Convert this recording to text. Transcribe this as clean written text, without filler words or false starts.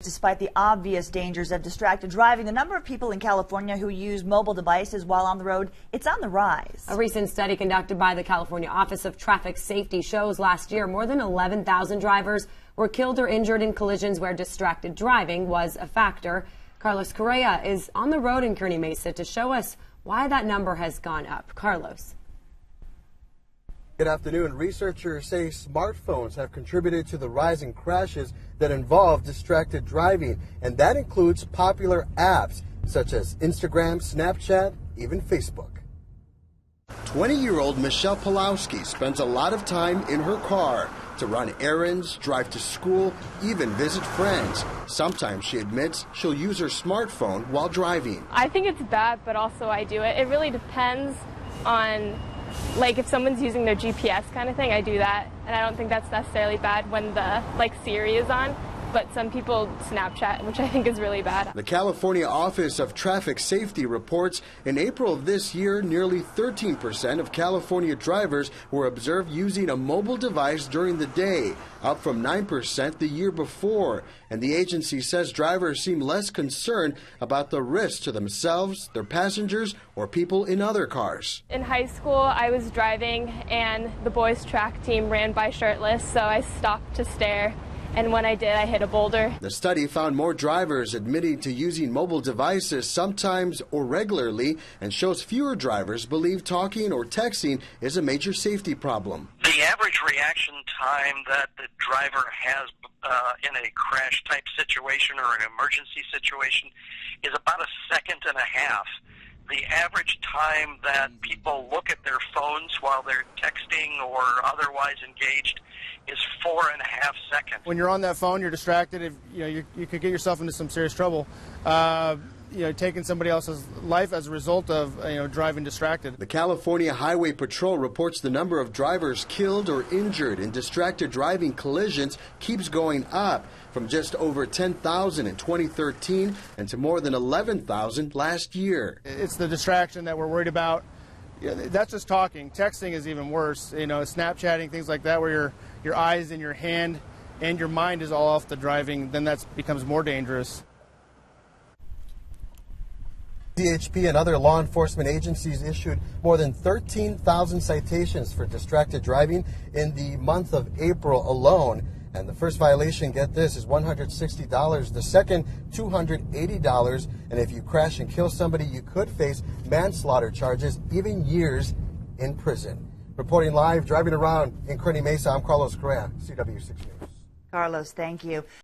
Despite the obvious dangers of distracted driving, the number of people in California who use mobile devices while on the road, it's on the rise. A recent study conducted by the California Office of Traffic Safety shows last year more than 11,000 drivers were killed or injured in collisions where distracted driving was a factor. Carlos Correa is on the road in Kearney Mesa to show us why that number has gone up. Carlos. Good afternoon. Researchers say smartphones have contributed to the rise in crashes that involve distracted driving, and that includes popular apps such as Instagram, Snapchat, even Facebook. 20-year-old Michelle Pulowski spends a lot of time in her car to run errands, drive to school, even visit friends. Sometimes she admits she'll use her smartphone while driving. I think it's bad, but also I do it. It really depends on, like, if someone's using their GPS kind of thing, I do that. And I don't think that's necessarily bad when the, Siri is on. But some people Snapchat, which I think is really bad. The California Office of Traffic Safety reports in April of this year, nearly 13% of California drivers were observed using a mobile device during the day, up from 9% the year before. And the agency says drivers seem less concerned about the risks to themselves, their passengers, or people in other cars. In high school, I was driving and the boys' track team ran by shirtless, so I stopped to stare. And when I did, I hit a boulder. The study found more drivers admitting to using mobile devices sometimes or regularly, and shows fewer drivers believe talking or texting is a major safety problem. The average reaction time that the driver has in a crash type situation or an emergency situation is about a second and a half. The average time that people look at their phones while they're texting or otherwise engaged is 4.5 seconds. When you're on that phone, you're distracted. You could get yourself into some serious trouble. Taking somebody else's life as a result of driving distracted. The California Highway Patrol reports the number of drivers killed or injured in distracted driving collisions keeps going up, from just over 10,000 in 2013 and to more than 11,000 last year. It's the distraction that we're worried about. That's just talking. Texting is even worse. Snapchatting, things like that, where your eyes in your hand and your mind is all off the driving, then that becomes more dangerous. DHP and other law enforcement agencies issued more than 13,000 citations for distracted driving in the month of April alone. And the first violation, get this, is $160. The second, $280. And if you crash and kill somebody, you could face manslaughter charges, even years in prison. Reporting live, driving around in Kearney Mesa, I'm Carlos Correa, CW6 News. Carlos, thank you.